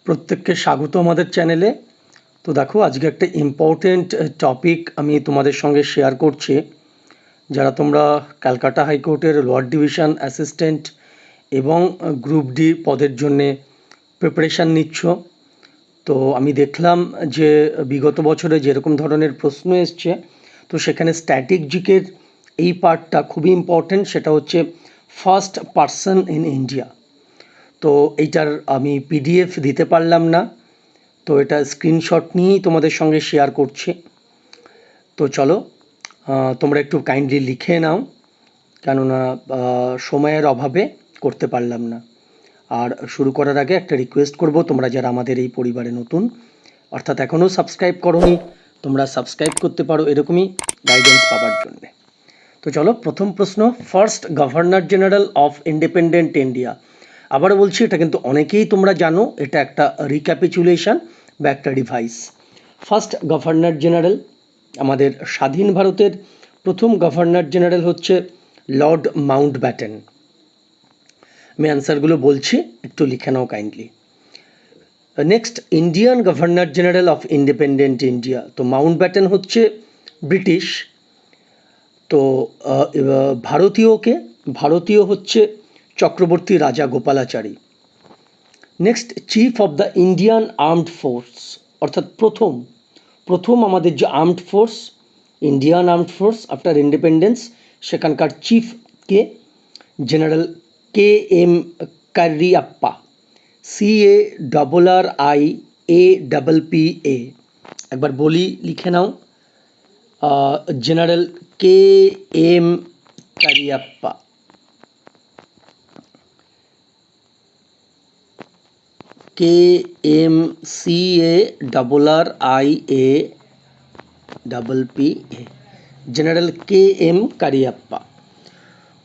প্রত্যেককে স্বাগত আমাদের চ্যানেলে। তো দেখো, আজকে একটা ইম্পর্টেন্ট টপিক আমি তোমাদের সঙ্গে শেয়ার করছি। যারা তোমরা ক্যালকাটা হাইকোর্টের লোয়ার ডিভিশন অ্যাসিস্ট্যান্ট এবং গ্রুপ ডি পদের জন্যে প্রিপারেশান নিচ্ছ, তো আমি দেখলাম যে বিগত বছরে যেরকম ধরনের প্রশ্ন এসছে, তো সেখানে স্ট্যাটিক জিকের এই পার্টটা খুবই ইম্পর্টেন্ট। সেটা হচ্ছে ফার্স্ট পারসন ইন ইন্ডিয়া। তো এইটার আমি পিডিএফ দিতে পারলাম না, তো এটা স্ক্রিনশট নিয়েই তোমাদের সঙ্গে শেয়ার করছি। তো চলো, তোমরা একটু কাইন্ডলি লিখে নাও, কেননা সময়ের অভাবে করতে পারলাম না। আর শুরু করার আগে একটা রিকোয়েস্ট করব, তোমরা যারা আমাদের এই পরিবারে নতুন, অর্থাৎ এখনও সাবস্ক্রাইব করোনি, তোমরা সাবস্ক্রাইব করতে পারো এরকমই গাইডেন্স পাওয়ার জন্যে। তো চলো, প্রথম প্রশ্ন, first governor general of independent India. আবারও বলছি, এটা কিন্তু অনেকেই তোমরা জানো, এটা একটা রিক্যাপিচুলেশন বা একটা রিভাইস। ফার্স্ট গভর্নর জেনারেল, আমাদের স্বাধীন ভারতের প্রথম গভর্নর জেনারেল হচ্ছে লর্ড মাউন্টব্যাটেন। আমি অ্যান্সারগুলো বলছি, একটু লিখে নাও kindly. Next, Indian governor general of independent India. তো মাউন্টব্যাটেন হচ্ছে ব্রিটিশ। তো ভারতীয় হচ্ছে Chakravarti Rajagopalachari. Next, chief of the Indian armed force, অর্থাৎ প্রথম আমাদের যে armed force, Indian armed force after independence, সেখানকার চিফ কে? General K M Cariappa, CARRIAPPA। একবার বলি, লিখে নাও, general K M Cariappa. KMCARRIAPPA, general K M Cariappa.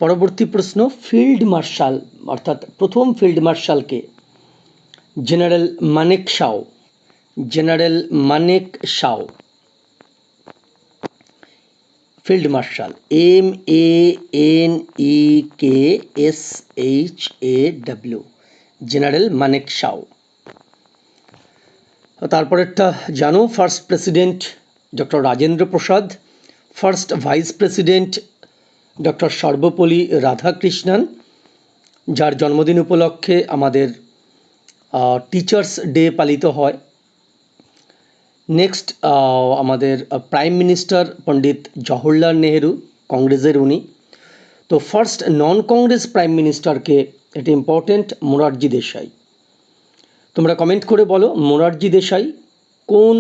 পরবর্তী প্রশ্ন, ফিল্ড মার্শাল, অর্থাৎ প্রথম field মার্শালকে? General Manekshaw, field marshal, MANEKSHAW, general Manekshaw. তারপরেরটা জানো, first president doctor Rajendra Prasad, first vice president doctor Sarvepalli Radhakrishnan, যার জন্মদিন উপলক্ষে আমাদের টিচার্স ডে পালিত হয়। নেক্সট, আমাদের প্রাইম মিনিস্টার পণ্ডিত জওহরলাল নেহেরু, কংগ্রেসের উনি। তো ফার্স্ট নন কংগ্রেস প্রাইম মিনিস্টারকে? এটা ইম্পর্টেন্ট, মোরারজি দেশাই। তোমরা কমেন্ট করে বলো, মোরারজি দেশাই কোন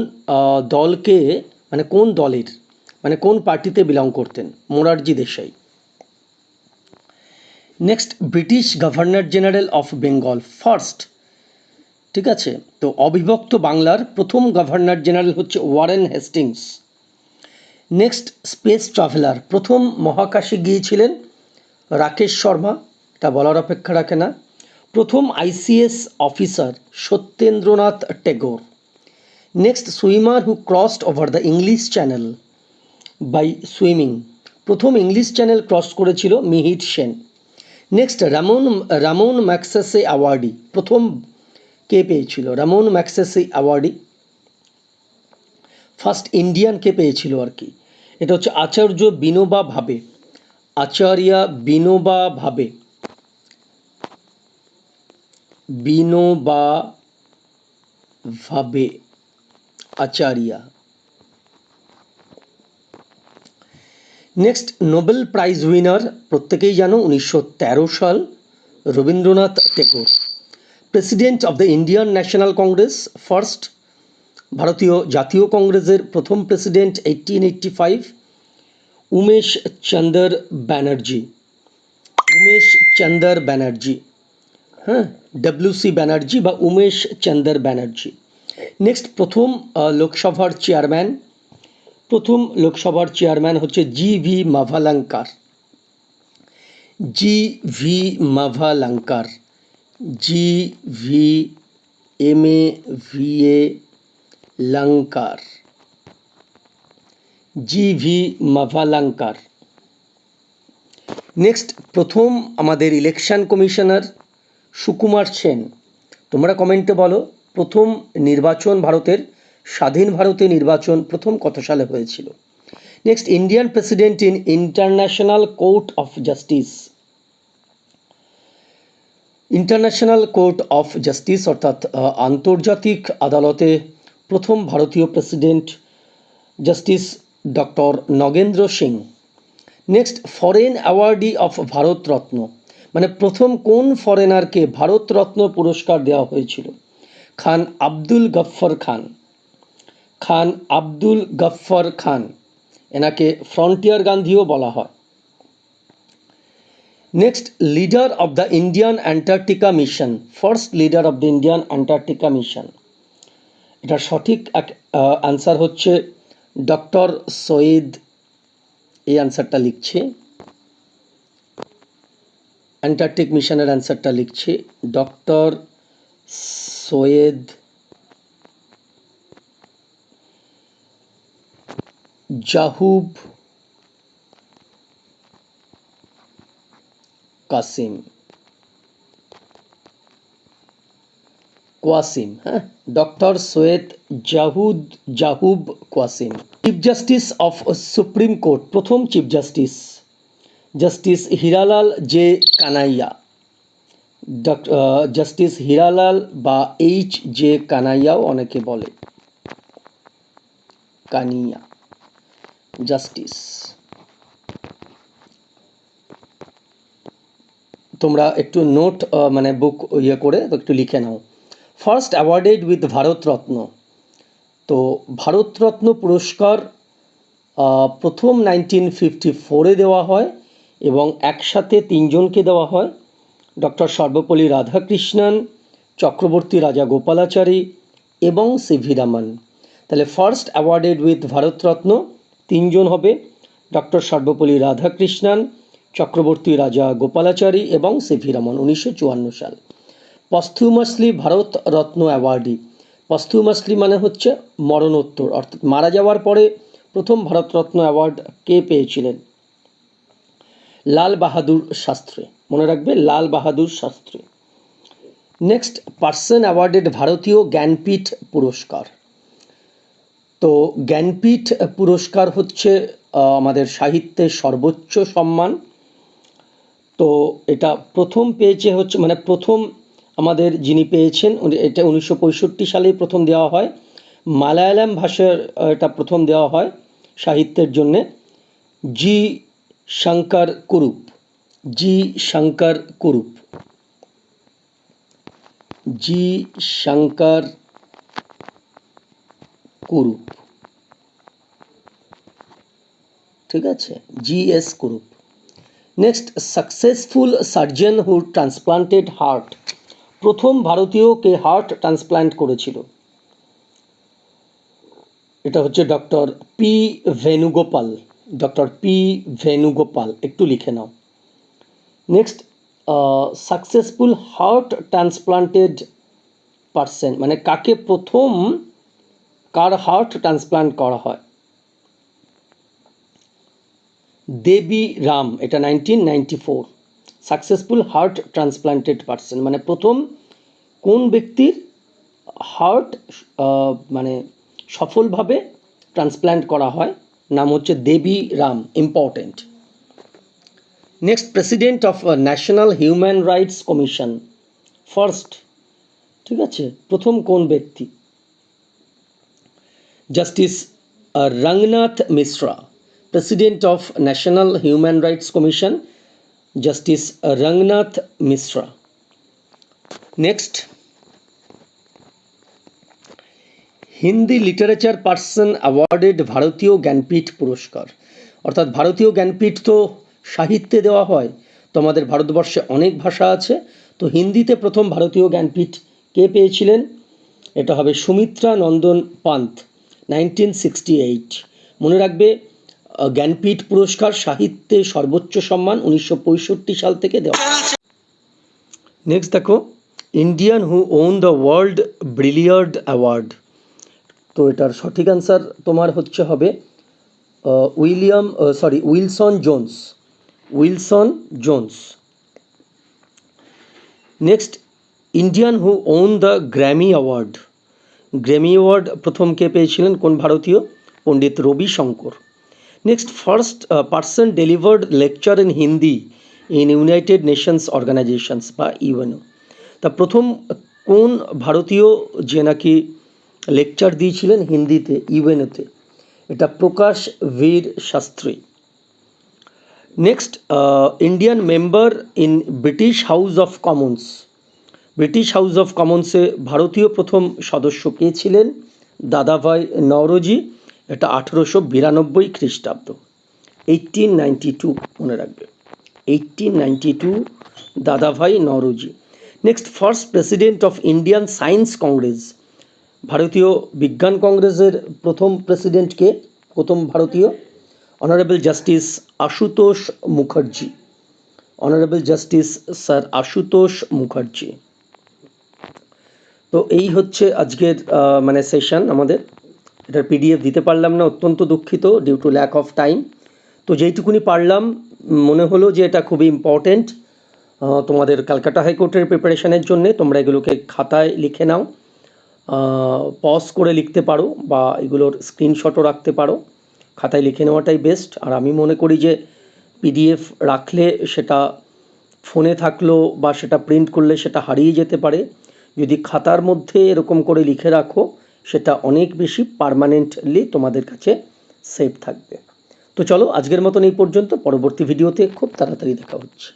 দলকে, মানে কোন দলের, মানে কোন পার্টিতে বিলং করতেন? Morarji Desai. Next, British governor general of Bengal, first, ঠিক আছে? তো অবিভক্ত বাংলার প্রথম গভর্নর জেনারেল হচ্ছে Warren Hastings. Next, space traveller, প্রথম মহাকাশে গিয়েছিলেন রাকেশ শর্মা, এটা বলার অপেক্ষা রাখে না। প্রথম ICS officer Satyendranath Tagore. Next, swimmer who crossed over the English channel by swimming, প্রথম ইংলিশ চ্যানেল ক্রস করেছিল Mihir Sen. Next, Ramon Magsaysay awardee, প্রথম কে পেয়েছিল Ramon Magsaysay awardee? First Indian কে পেয়েছিল আর কি? এটা হচ্ছে Acharya Vinoba Bhave, Acharya. Next, Nobel prize winner, প্রত্যেকেই জানো, 1913 সাল, Rabindranath Tagore. President of the Indian National Congress, first, ভারতীয় জাতীয় কংগ্রেসের প্রথম প্রেসিডেন্ট 1885, উমেশ চন্দ্র ব্যানার্জি, হ্যাঁ, WC ব্যানার্জি বা উমেশ চন্দ্র ব্যানার্জি। নেক্সট, প্রথম লোকসভার চেয়ারম্যান হচ্ছে GV মাভালাঙ্কার, GV মাভালাঙ্কার। নেক্সট, প্রথম আমাদের ইলেকশন কমিশনার সুকুমার সেন। তোমরা কমেন্টে বলো প্রথম নির্বাচন ভারতের স্বাধীন ভারতে নির্বাচন প্রথম কত সালে হয়েছিল? Next, Indian president in international court of justice. International court of justice অর্থাৎ আন্তর্জাতিক আদালতে প্রথম ভারতীয় president justice doctor Nagendra Singh. Next, foreign awardee of Bharat Ratna, মানে প্রথম কোন ফরেনারকে ভারতরত্ন পুরস্কার দেওয়া হয়েছিল? খান আব্দুল গফ্ফর খান। খান আব্দুল গফ্ফর খান, এনাকে ফ্রন্টিয়ার গান্ধীও বলা হয়। Next, leader of the Indian Antarctica mission, first leader of the Indian Antarctica mission. এটার সঠিক অ্যান্সার হচ্ছে ডক্টর সৈয়দ। এই অ্যান্সারটা লিখছে, অ্যান্টার্কটিক মিশনের অ্যান্সারটা লিখছে ডক্টর সৈয়দ জাহুব কাসিম কোয়াসিম। হ্যাঁ, doctor Syed Zahoor Qasim. Chief justice of supreme court, প্রথম chief justice justice Hiralal J Kania. Justice Hiralal বা এইচ জে কানাইয়াও অনেকে বলে, কানিয়া জাস্টিস। তোমরা একটু নোট মানে বুক ইয়ে করে একটু লিখে নাও। ফার্স্ট অ্যাওয়ার্ডেড উইথ ভারতরত্ন, তো ভারতরত্ন পুরস্কার প্রথম 1954-এ দেওয়া হয় এবং একসাথে তিনজনকে দেওয়া হয়, ডক্টর সর্বপল্লী রাধাকৃষ্ণন, চক্রবর্তী রাজা গোপালাচারী এবং সিভি রামন। তাহলে ফার্স্ট অ্যাওয়ার্ডেড উইথ ভারতরত্ন তিনজন হবে, ডক্টর সর্বপল্লী রাধাকৃষ্ণন, চক্রবর্তী রাজা গোপালাচারী এবং সিভি রামন, 1954 সাল। পস্থুমাসলি ভারতরত্ন অ্যাওয়ার্ডি, পস্থুমাসলি মানে হচ্ছে মরণোত্তর, অর্থাৎ মারা যাওয়ার পরে প্রথম ভারতরত্ন অ্যাওয়ার্ড কে পেয়েছিলেন? লাল বাহাদুর শাস্ত্রী, মনে রাখবে Lal Bahadur Shastri. Next, person awarded ভারতীয় জ্ঞানপীঠ পুরস্কার, তো জ্ঞানপীঠ পুরস্কার হচ্ছে আমাদের সাহিত্যের সর্বোচ্চ সম্মান। তো এটা প্রথম পেয়েছে হচ্ছে মানে প্রথম আমাদের যিনি পেয়েছেন এটা 1965 সালেই প্রথম দেওয়া হয়, মালায়ালাম ভাষার এটা প্রথম দেওয়া হয় সাহিত্যের জন্যে, জি শঙ্কর কুরুপ। জি শঙ্কর কুরুপ, জি শঙ্কর কুরুপ, ঠিক আছে, G S Kurup. Next, successful surgeon who transplanted heart, প্রথম ভারতীয়কে হার্ট ট্রান্সপ্লান্ট করেছিল? এটা হচ্ছে doctor P Venugopal, doctor P Venugopal, একটু লিখে নাও। Next, successful heart transplanted person মানে কাকে প্রথম কার হার্ট ট্রান্সপ্লান্ট করা হয়? দেবী রাম, এটা 1994। সাকসেসফুল হার্ট ট্রান্সপ্লান্টেড পারসন মানে প্রথম কোন ব্যক্তির হার্ট মানে সফলভাবে ট্রান্সপ্ল্যান্ট করা হয়, নাম হচ্ছে Devi Ram, important. Next, president of National Human Rights Commission, first, ঠিক আছে, প্রথম কোন ব্যক্তি? Justice Ranganath Mishra, president of National Human Rights Commission justice Ranganath Mishra. Next, Hindi literature person awarded ভারতীয় জ্ঞানপীঠ পুরস্কার, অর্থাৎ ভারতীয় জ্ঞানপীঠ তো সাহিত্যে দেওয়া হয়, তো আমাদের ভারতবর্ষে অনেক ভাষা আছে, তো হিন্দিতে প্রথম ভারতীয় জ্ঞানপীঠ কে পেয়েছিলেন? এটা হবে সুমিত্রা নন্দন পান্থ, 1968। মনে রাখবে জ্ঞানপীঠ পুরস্কার সাহিত্যে সর্বোচ্চ সম্মান, 1965 সাল থেকে দেওয়া। নেক্সট দেখো, Indian who won the world billiard award, তো এটার সঠিক অ্যান্সার তোমার হচ্ছে হবে Wilson Jones, Wilson Jones. Next, Indian who won the Grammy award, Grammy award প্রথম কে পেয়েছিলেন, কোন ভারতীয়? Pandit Ravi Shankar. Next, first person delivered lecture in Hindi in United Nations organisations বা ইউএনও। তা প্রথম কোন ভারতীয় যে নাকি লেকচার দিয়েছিলেন হিন্দিতে ইউএনওতে? এটা Prakash Vir Shastri. Next, Indian member in British House of Commons, British House of কমন্সে ভারতীয় প্রথম সদস্য কে ছিলেন? দাদাভাই নওরোজি। এটা 1892 খ্রিস্টাব্দ, 1892, মনে রাখবে 1892, দাদাভাই Naoroji. Next, first president of Indian science Congress, ভারতীয় বিজ্ঞান কংগ্রেসের প্রথম প্রেসিডেন্ট কে? প্রথম ভারতীয় honourable justice Ashutosh Mukherjee, honourable justice sir Ashutosh Mukherjee. তো এই হচ্ছে আজকের মানে সেশন আমাদের। এটার পিডিএফ দিতে পারলাম না, অত্যন্ত দুঃখিত, due to lack of time. তো যেইটুকুনি পারলাম মনে হলো যে এটা খুবই ইম্পর্টেন্ট তোমাদের ক্যালকাটা হাইকোর্টের প্রিপারেশনের জন্যে। তোমরা এগুলোকে খাতায় লিখে নাও, পজ করে লিখতে পারো বা এগুলোর স্ক্রিনশটও রাখতে পারো। খাতায় লিখে নেওয়াটাই বেস্ট। আর আমি মনে করি যে পিডিএফ রাখলে সেটা ফোনে থাকলো বা সেটা প্রিন্ট করলে সেটা হারিয়ে যেতে পারে। যদি খাতার মধ্যে এরকম করে লিখে রাখো সেটা অনেক বেশি পার্মানেন্টলি তোমাদের কাছে সেভ থাকবে। তো চলো আজকের মতন এই পর্যন্ত, পরবর্তী ভিডিওতে খুব তাড়াতাড়ি দেখা হচ্ছে।